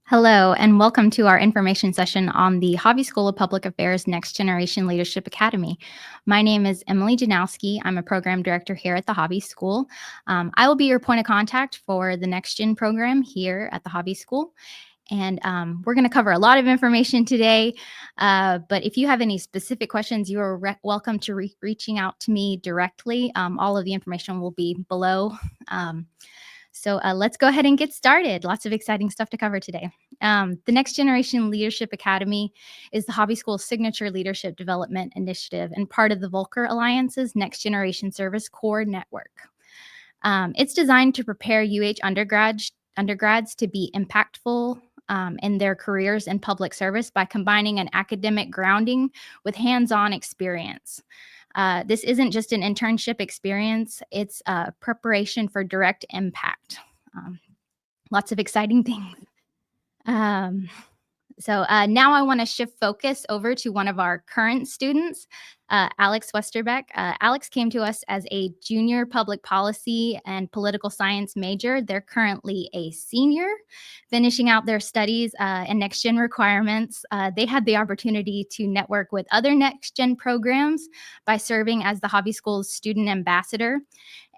Hello, and welcome to our information session on the Hobby School of Public Affairs Next Generation Leadership Academy. My name is Emily Janowski. I'm a program director here at the Hobby School. I will be your point of contact for the NextGen program here at the Hobby School. And we're going to cover a lot of information today. But if you have any specific questions, you are welcome to reaching out to me directly. All of the information will be below. So let's go ahead and get started. Lots of exciting stuff to cover today. The Next Generation Leadership Academy is the Hobby School's signature leadership development initiative and part of the Volcker Alliance's Next Generation Service Corps network. It's designed to prepare undergrads to be impactful in their careers in public service by combining an academic grounding with hands-on experience. This isn't just an internship experience, it's a preparation for direct impact. Lots of exciting things. So now I want to shift focus over to one of our current students, Alex Westerbeck. Alex came to us as a junior public policy and political science major. They're currently a senior, finishing out their studies in NextGen requirements. They had the opportunity to network with other NextGen programs by serving as the Hobby School's student ambassador,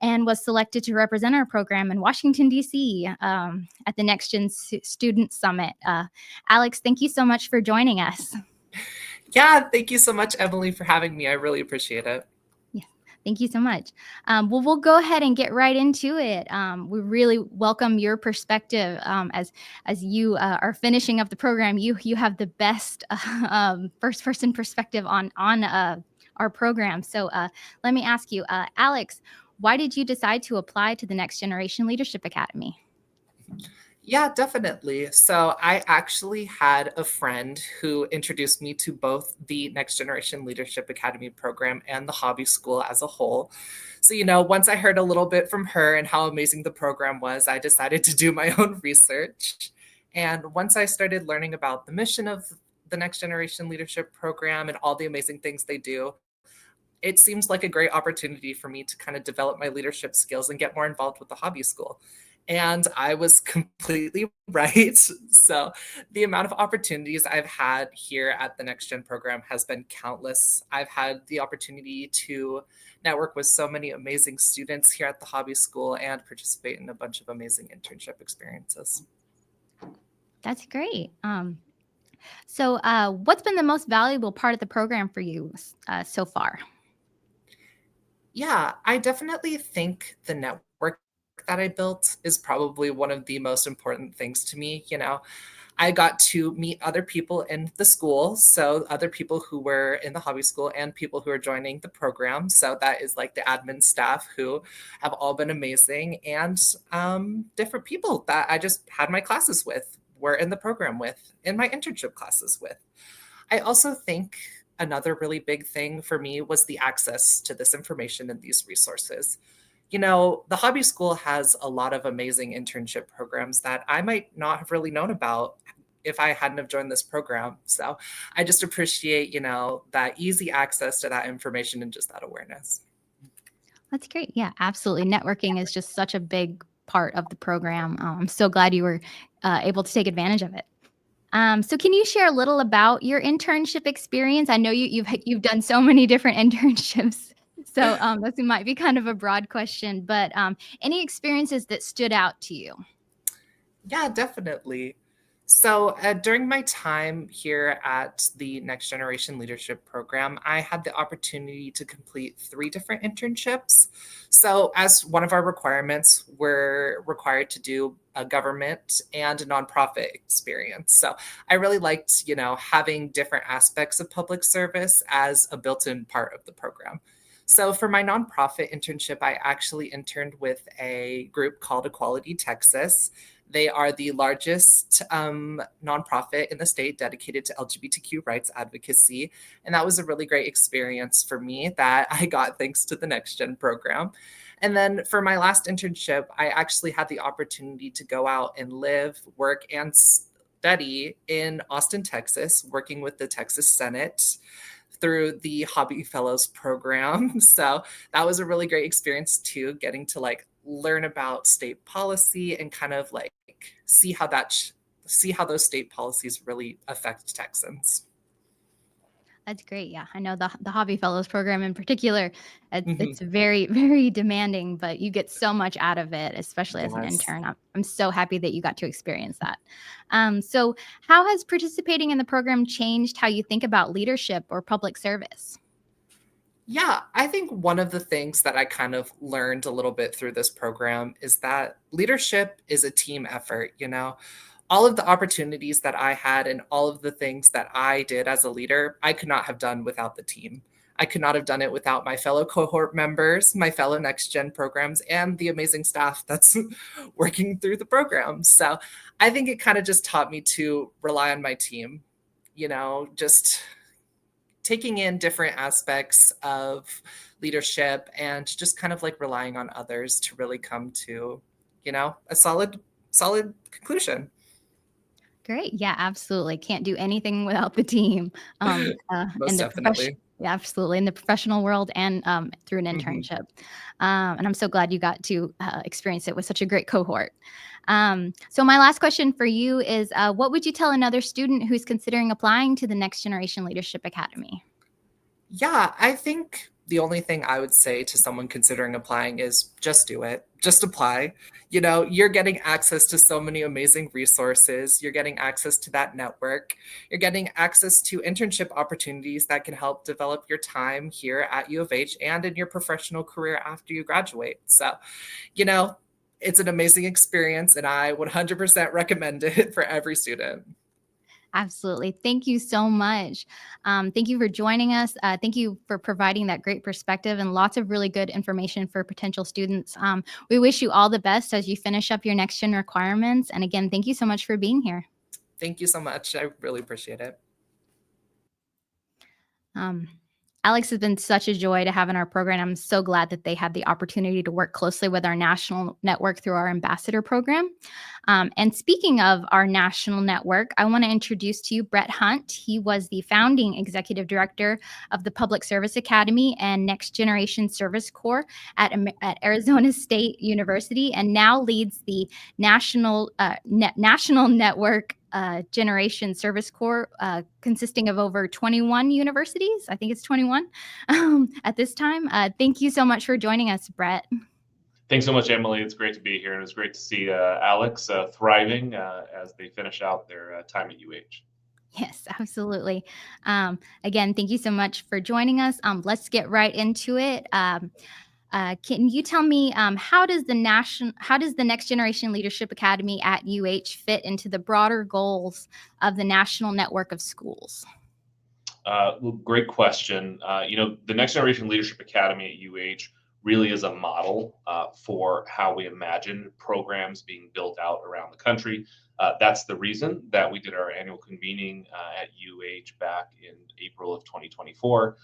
and was selected to represent our program in Washington, D.C. At the NextGen Student Summit. Alex, thank you so much for joining us. Yeah, thank you so much, Emily, for having me. I really appreciate it. Yeah, thank you so much. Well, we'll go ahead and get right into it. We really welcome your perspective as you are finishing up the program. You have the best first-person perspective on our program. So let me ask you, Alex, why did you decide to apply to the Next Generation Leadership Academy? Yeah, definitely. So I actually had a friend who introduced me to both the Next Generation Leadership Academy program and the Hobby School as a whole. So, once I heard a little bit from her and how amazing the program was, I decided to do my own research. And once I started learning about the mission of the Next Generation Leadership Program and all the amazing things they do, it seems like a great opportunity for me to kind of develop my leadership skills and get more involved with the Hobby School. And I was completely right. So the amount of opportunities I've had here at the NextGen program has been countless. I've had the opportunity to network with so many amazing students here at the Hobby School and participate in a bunch of amazing internship experiences. That's great. So what's been the most valuable part of the program for you so far? Yeah, I definitely think the network that I built is probably one of the most important things to me. I got to meet other people in the school, so other people who were in the Hobby School and people who are joining the program. So that is like the admin staff who have all been amazing, and different people that I just had my classes with, were in the program with, in my internship classes with. I also think another really big thing for me was the access to this information and these resources. The Hobby School has a lot of amazing internship programs that I might not have really known about if I hadn't have joined this program. So I just appreciate, that easy access to that information and just that awareness. That's great. Yeah, absolutely. Networking is just such a big part of the program. I'm so glad you were able to take advantage of it. So can you share a little about your internship experience? I know you've done so many different internships, so this might be kind of a broad question, but any experiences that stood out to you? Yeah, definitely. So during my time here at the Next Generation Leadership Program, I had the opportunity to complete 3 different internships. So as one of our requirements, we're required to do a government and a nonprofit experience. So I really liked, having different aspects of public service as a built-in part of the program. So for my nonprofit internship, I actually interned with a group called Equality Texas. They are the largest nonprofit in the state dedicated to LGBTQ rights advocacy. And that was a really great experience for me that I got thanks to the NextGen program. And then for my last internship, I actually had the opportunity to go out and live, work, and study in Austin, Texas, working with the Texas Senate through the Hobby Fellows program. So that was a really great experience too, getting to learn about state policy and kind of see how that see how those state policies really affect Texans. That's great. Yeah, I know the Hobby Fellows program in particular. It's Mhm. very very demanding, but you get so much out of it, especially as an Yes. intern. I'm so happy that you got to experience that. So, how has participating in the program changed how you think about leadership or public service? Yeah, I think one of the things that I kind of learned a little bit through this program is that leadership is a team effort, you know. All of the opportunities that I had and all of the things that I did as a leader, I could not have done without the team. I could not have done it without my fellow cohort members, my fellow NextGen programs, and the amazing staff that's working through the program. So I think it kind of just taught me to rely on my team, just taking in different aspects of leadership and just kind of like relying on others to really come to, a solid conclusion. Great. Yeah, absolutely. Can't do anything without the team. In Most the profession definitely. Yeah, absolutely. In the professional world and through an Mhm. internship. And I'm so glad you got to experience it with such a great cohort. So my last question for you is what would you tell another student who's considering applying to the Next Generation Leadership Academy? Yeah, I think the only thing I would say to someone considering applying is just do it. Just apply. You're getting access to so many amazing resources. You're getting access to that network. You're getting access to internship opportunities that can help develop your time here at U of H and in your professional career after you graduate. So, you know, it's an amazing experience, and I 100% recommend it for every student. Absolutely. Thank you so much. Thank you for joining us. Thank you for providing that great perspective and lots of really good information for potential students. We wish you all the best as you finish up your next gen requirements. And again, thank you so much for being here. Thank you so much. I really appreciate it. Um, Alex has been such a joy to have in our program. I'm so glad that they had the opportunity to work closely with our national network through our ambassador program. And speaking of our national network, I want to introduce to you Brett Hunt. He was the founding executive director of the Public Service Academy and Next Generation Service Corps at Arizona State University, and now leads the national network Generation Service Corps, consisting of over 21 universities. I think it's 21 at this time. Thank you so much for joining us, Brett. Thanks so much, Emily. It's great to be here, and it's great to see Alex thriving as they finish out their time at UH. Yes, absolutely. Again, thank you so much for joining us. Let's get right into it. Can you tell me how does the Next Generation Leadership Academy at UH fit into the broader goals of the national network of schools? Well, great question. The Next Generation Leadership Academy at UH really is a model for how we imagine programs being built out around the country. That's the reason that we did our annual convening at UH back in April of 2024.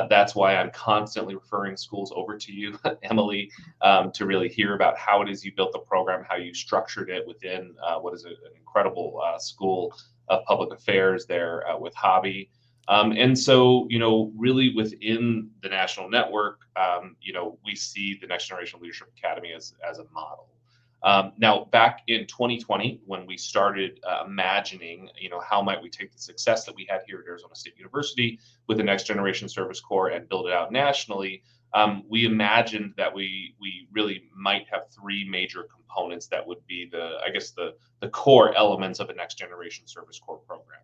That's why I'm constantly referring schools over to you, Emily, to really hear about how it is you built the program, how you structured it within what is an incredible school of public affairs there with Hobby. And so, really within the national network, we see the Next Generation Leadership Academy as a model. Now, back in 2020, when we started imagining, how might we take the success that we had here at Arizona State University with the Next Generation Service Corps and build it out nationally, we imagined that we really might have three major components that would be the core elements of a Next Generation Service Corps program.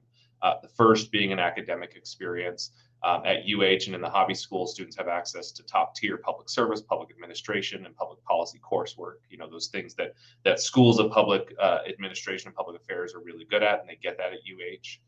The first being an academic experience. At UH and in the Hobby School, students have access to top tier public service, public administration, and public policy coursework. Those things that schools of public administration and public affairs are really good at, and they get that at UH.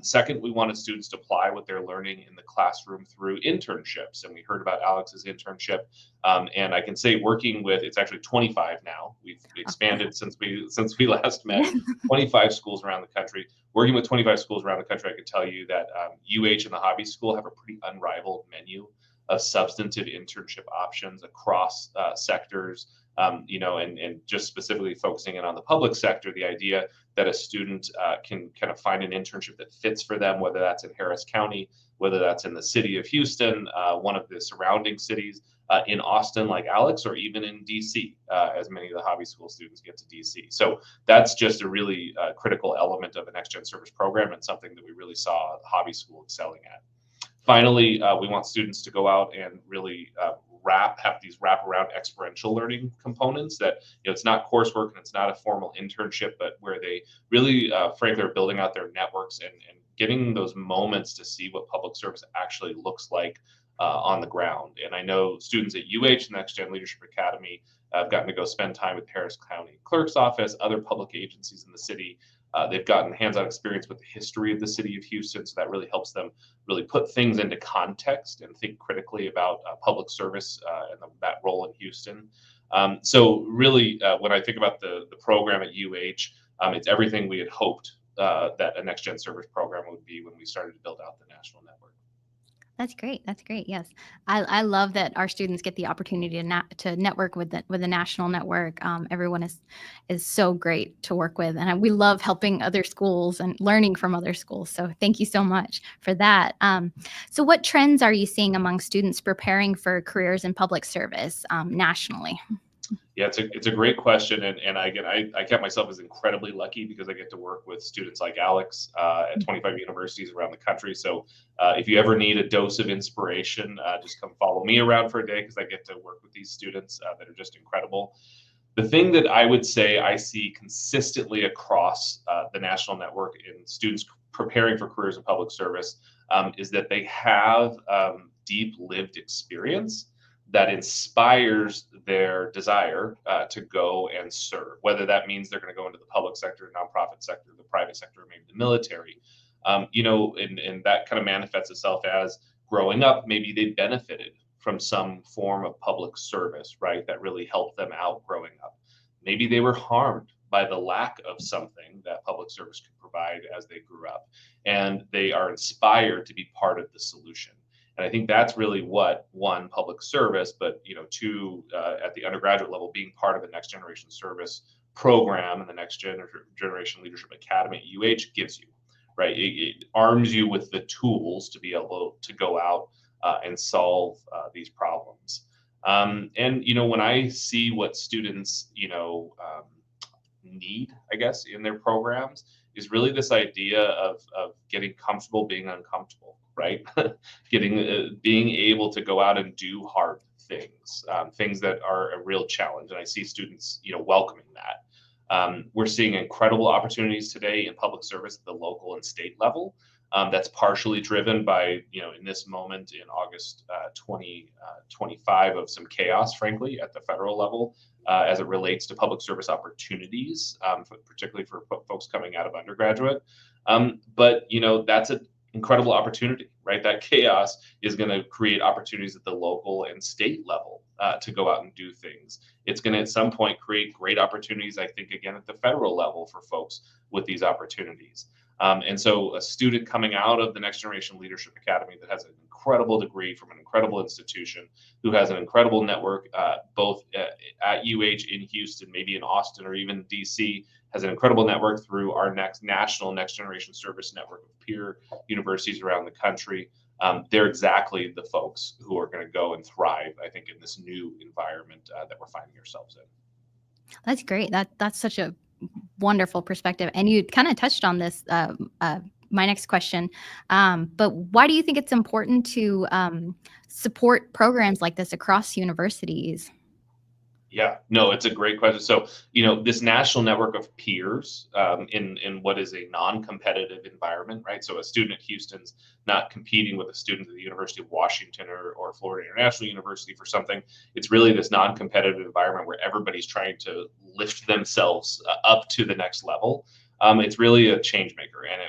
Second, we wanted students to apply what they're learning in the classroom through internships. And we heard about Alex's internship. And I can say working with, it's actually 25 now. We've expanded since we last met, 25 schools around the country. Working with 25 schools around the country, I can tell you that UH and the Hobby School have a pretty unrivaled menu of substantive internship options across sectors, and just specifically focusing in on the public sector, the idea that a student can kind of find an internship that fits for them, whether that's in Harris County, whether that's in the city of Houston, one of the surrounding cities, in Austin like Alex, or even in DC, as many of the hobby school students get to DC. So that's just a really critical element of the NextGen service program, and something that we really saw hobby school excelling at. Finally, we want students to go out and really have these wraparound experiential learning components that, it's not coursework and it's not a formal internship, but where they really, frankly, are building out their networks and getting those moments to see what public service actually looks like on the ground. And I know students at UH, NextGen Leadership Academy, have gotten to go spend time with Harris County Clerk's Office, other public agencies in the city. They've gotten hands-on experience with the history of the city of Houston, so that really helps them really put things into context and think critically about public service and that role in Houston. So really, when I think about the program at UH, it's everything we had hoped that a NextGen service program would be when we started to build out the national network. That's great. That's great. Yes, I love that our students get the opportunity to network with the national network. Everyone is so great to work with, and we love helping other schools and learning from other schools. So thank you so much for that. So what trends are you seeing among students preparing for careers in public service nationally? Yeah, it's a great question, and again, I count myself as incredibly lucky because I get to work with students like Alex at 25 universities around the country. So if you ever need a dose of inspiration, just come follow me around for a day, because I get to work with these students that are just incredible. The thing that I would say I see consistently across the national network in students preparing for careers in public service is that they have deep lived experience that inspires their desire to go and serve, whether that means they're going to go into the public sector, nonprofit sector, the private sector, or maybe the military. And that kind of manifests itself as growing up, maybe they benefited from some form of public service, right? That really helped them out growing up. Maybe they were harmed by the lack of something that public service could provide as they grew up, and they are inspired to be part of the solution. And I think that's really what, one, public service, but two, at the undergraduate level, being part of the Next Generation Service program and the Next Generation Leadership Academy at UH gives you, right? It arms you with the tools to be able to go out and solve these problems. And when I see what students need, I guess, in their programs, is really this idea of getting comfortable being uncomfortable, right? Being able to go out and do hard things, things that are a real challenge. And I see students, welcoming that. We're seeing incredible opportunities today in public service at the local and state level. That's partially driven by, in this moment in August 2025, of some chaos, frankly, at the federal level as it relates to public service opportunities, particularly for folks coming out of undergraduate. But that's an incredible opportunity, right? That chaos is going to create opportunities at the local and state level to go out and do things. It's going to, at some point, create great opportunities, I think, again, at the federal level for folks with these opportunities. And so a student coming out of the Next Generation Leadership Academy that has an incredible degree from an incredible institution, who has an incredible network, both at UH, in Houston, maybe in Austin, or even DC, has an incredible network through our national Next Generation Service network of peer universities around the country. They're exactly the folks who are going to go and thrive, I think, in this new environment that we're finding ourselves in. That's great. That's such a wonderful perspective. And you kind of touched on this, my next question. But why do you think it's important to support programs like this across universities? Yeah, no, it's a great question. So, this national network of peers in what is a non-competitive environment, right? So a student at Houston's not competing with a student at the University of Washington or Florida International University for something. It's really this non-competitive environment where everybody's trying to lift themselves up to the next level. It's really a change maker, and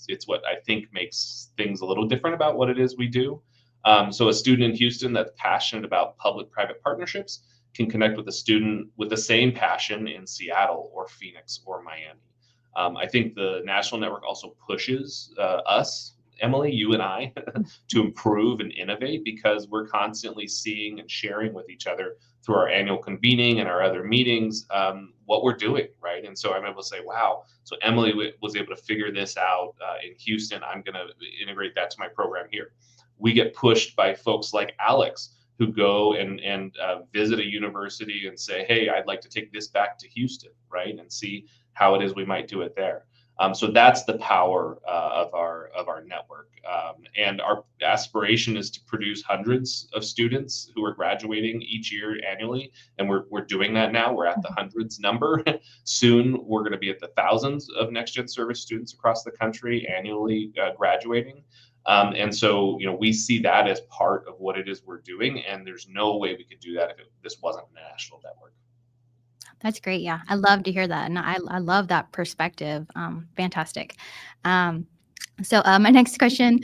it's what I think makes things a little different about what it is we do. So a student in Houston that's passionate about public-private partnerships can connect with a student with the same passion in Seattle or Phoenix or Miami. I think the national network also pushes us, Emily, you and I, to improve and innovate, because we're constantly seeing and sharing with each other through our annual convening and our other meetings what we're doing, right? And so I'm able to say, wow, so Emily was able to figure this out in Houston. I'm going to integrate that to my program here. We get pushed by folks like Alex who go and visit a university and say, hey, I'd like to take this back to Houston, right, and see how it is we might do it there. So that's the power of our network, and our aspiration is to produce hundreds of students who are graduating each year annually, and we're doing that now. We're at the hundreds number. Soon we're going to be at the thousands of NextGen service students across the country annually graduating. And so, we see that as part of what it is we're doing, and there's no way we could do that if this wasn't a national network. That's great. Yeah, I love to hear that, and I love that perspective. Fantastic. So my next question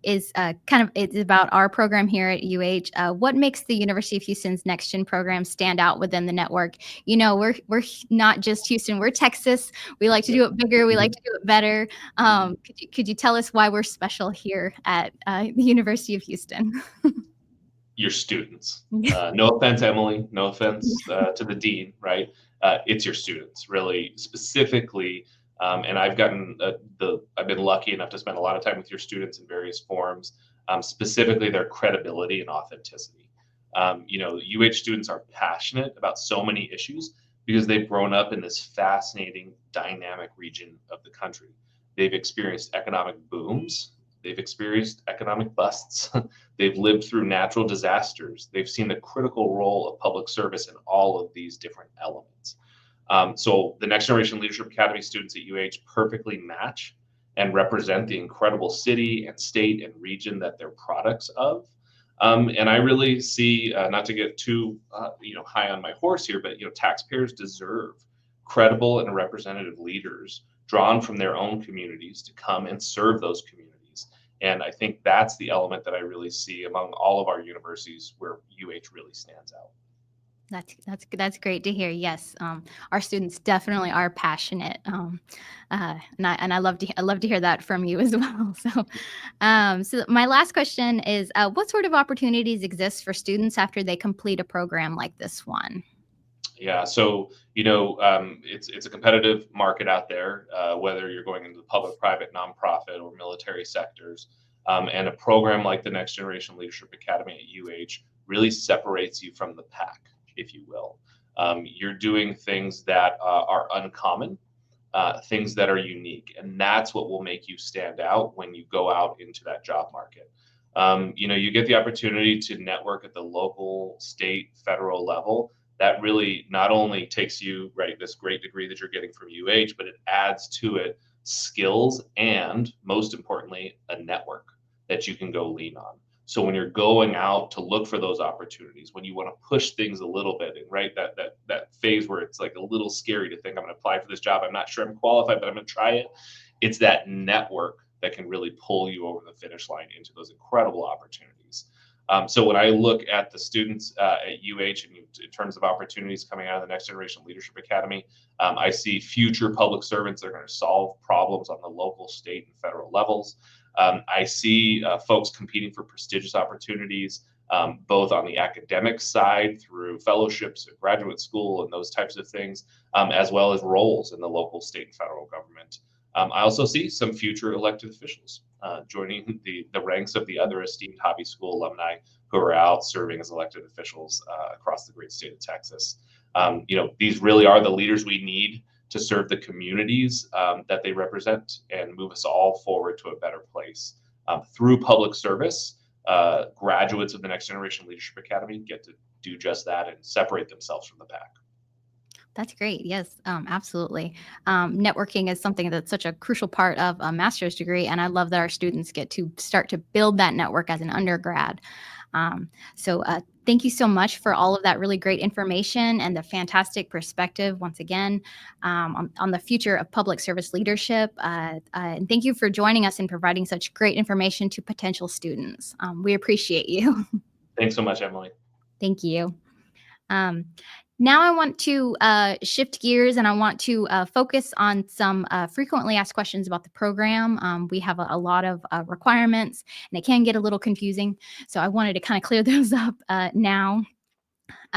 is it's about our program here at UH. What makes the University of Houston's NextGen program stand out within the network? We're not just Houston, we're Texas. We like to do it bigger. We like to do it better. Could you tell us why we're special here at the University of Houston? Your students. No offense, Emily. No offense to the dean, right? It's your students, really, specifically. And I've been lucky enough to spend a lot of time with your students in various forms, specifically their credibility and authenticity. UH students are passionate about so many issues because they've grown up in this fascinating, dynamic region of the country. They've experienced economic booms. They've experienced economic busts. They've lived through natural disasters. They've seen the critical role of public service in all of these different elements. So the Next Generation Leadership Academy students at UH perfectly match and represent the incredible city and state and region that they're products of. And I really see, not to get too high on my horse here, but taxpayers deserve credible and representative leaders drawn from their own communities to come and serve those communities. And I think that's the element that I really see among all of our universities where UH really stands out. That's great to hear. Yes, our students definitely are passionate, and I love to hear that from you as well. So my last question is, what sort of opportunities exist for students after they complete a program like this one? Yeah, so it's a competitive market out there, whether you're going into the public, private, nonprofit, or military sectors. And a program like the Next Generation Leadership Academy at UH really separates you from the pack, if you will. You're doing things that are uncommon, things that are unique, and that's what will make you stand out when you go out into that job market. You get the opportunity to network at the local, state, federal level. That really not only takes you this great degree that you're getting from UH, but it adds to it skills and, most importantly, a network that you can go lean on. So when you're going out to look for those opportunities, when you want to push things a little bit, and that phase where it's like a little scary to think I'm going to apply for this job, I'm not sure I'm qualified, but I'm going to try it. It's that network that can really pull you over the finish line into those incredible opportunities. So when I look at the students at UH and in terms of opportunities coming out of the Next Generation Leadership Academy, I see future public servants that are going to solve problems on the local, state, and federal levels. I see folks competing for prestigious opportunities, both on the academic side through fellowships at graduate school and those types of things, as well as roles in the local, state, and federal government. I also see some future elected officials joining the ranks of the other esteemed Hobby School alumni who are out serving as elected officials across the great state of Texas. These really are the leaders we need to serve the communities that they represent and move us all forward to a better place. Through public service, graduates of the Next Generation Leadership Academy get to do just that and separate themselves from the pack. That's great. Yes, absolutely. Networking is something that's such a crucial part of a master's degree, and I love that our students get to start to build that network as an undergrad. So thank you so much for all of that really great information and the fantastic perspective once again on the future of public service leadership. And thank you for joining us and providing such great information to potential students. We appreciate you. Thanks so much, Emily. Thank you. Now I want to shift gears and I want to focus on some frequently asked questions about the program. We have a lot of requirements and it can get a little confusing. So I wanted to kind of clear those up now.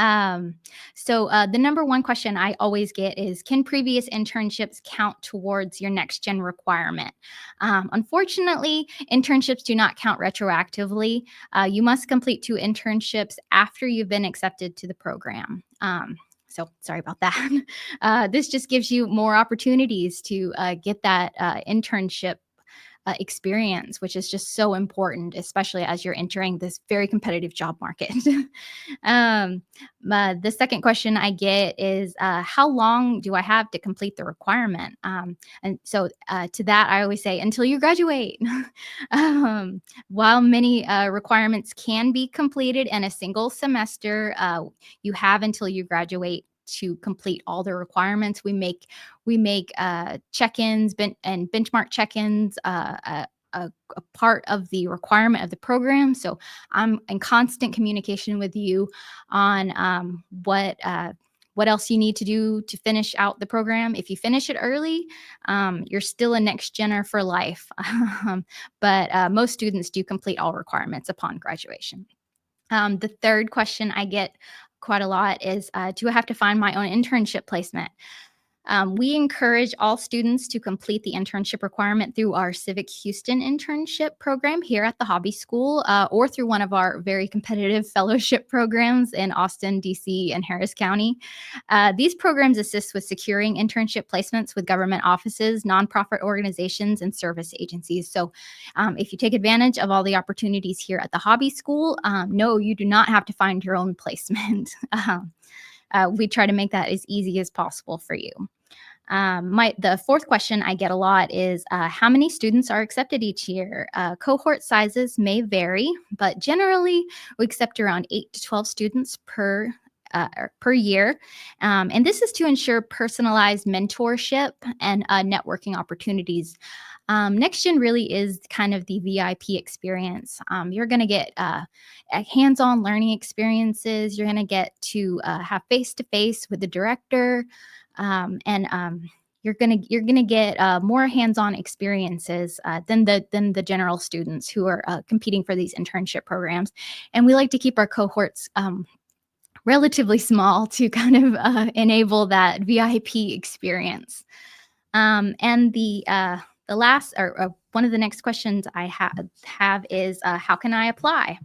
The number one question I always get is, can previous internships count towards your NextGen requirement? Unfortunately, internships do not count retroactively. You must complete 2 internships after you've been accepted to the program. So sorry about that. This just gives you more opportunities to get that internship experience, which is just so important, especially as you're entering this very competitive job market. The second question I get is, how long do I have to complete the requirement? To that, I always say, until you graduate. While many requirements can be completed in a single semester, you have until you graduate to complete all the requirements. We make check-ins and benchmark check-ins a part of the requirement of the program. So I'm in constant communication with you on what else you need to do to finish out the program. If you finish it early, you're still a NextGener for life. But most students do complete all requirements upon graduation. The third question I get quite a lot is, do I have to find my own internship placement? We encourage all students to complete the internship requirement through our Civic Houston internship program here at the Hobby School, or through one of our very competitive fellowship programs in Austin, DC, and Harris County. These programs assist with securing internship placements with government offices, nonprofit organizations, and service agencies. So if you take advantage of all the opportunities here at the Hobby School, no, you do not have to find your own placement. We try to make that as easy as possible for you. The fourth question I get a lot is, how many students are accepted each year? Cohort sizes may vary, but generally we accept around 8 to 12 students per year. And this is to ensure personalized mentorship and networking opportunities. NextGen really is kind of the VIP experience. You're going to get hands-on learning experiences. You're going to get to have face-to-face with the director, and you're gonna get more hands-on experiences than the general students who are competing for these internship programs. And we like to keep our cohorts relatively small to kind of enable that VIP experience. And the last, or one of the next questions I have is, how can I apply?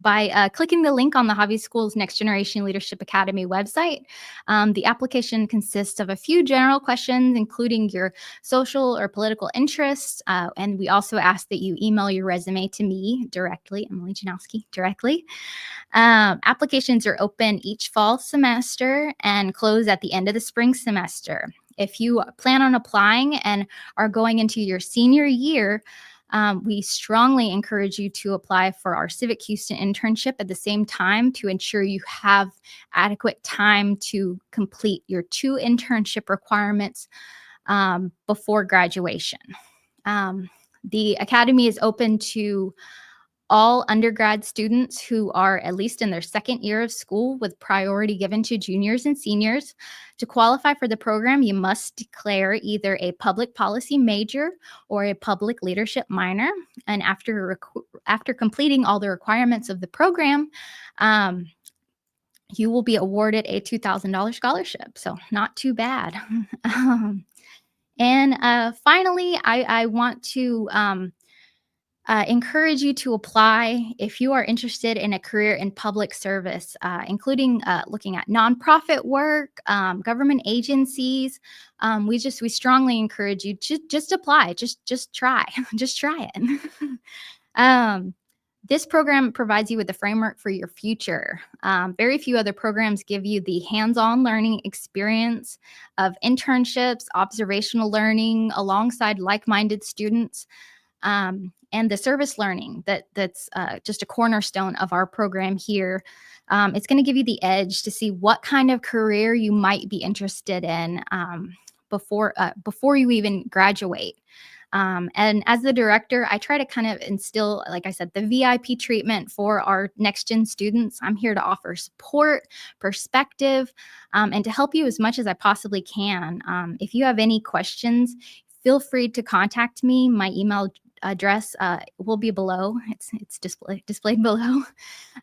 By clicking the link on the Hobby School's Next Generation Leadership Academy website. The application consists of a few general questions, including your social or political interests. And we also ask that you email your resume to me directly, Emily Janowski, directly. Applications are open each fall semester and close at the end of the spring semester. If you plan on applying and are going into your senior year, we strongly encourage you to apply for our Civic Houston internship at the same time to ensure you have adequate time to complete your 2 internship requirements before graduation. The academy is open to all undergrad students who are at least in their second year of school, with priority given to juniors and seniors. To qualify for the program, you must declare either a public policy major or a public leadership minor. And after completing all the requirements of the program, you will be awarded a $2,000 scholarship. So not too bad. And finally, I want to encourage you to apply if you are interested in a career in public service, including looking at nonprofit work, government agencies. We strongly encourage you to just apply, just try, just try it. This program provides you with the framework for your future. Very few other programs give you the hands-on learning experience of internships, observational learning alongside like-minded students. And the service learning that's just a cornerstone of our program here. It's going to give you the edge to see what kind of career you might be interested in before you even graduate. And as the director, I try to kind of instill, like I said, the VIP treatment for our NextGen students. I'm here to offer support, perspective, and to help you as much as I possibly can. If you have any questions, feel free to contact me. My email address will be below. It's displayed below.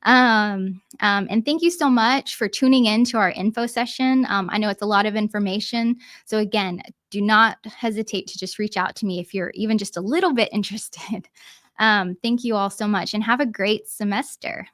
And thank you so much for tuning in to our info session. I know it's a lot of information. So again, do not hesitate to just reach out to me if you're even just a little bit interested. Thank you all so much and have a great semester.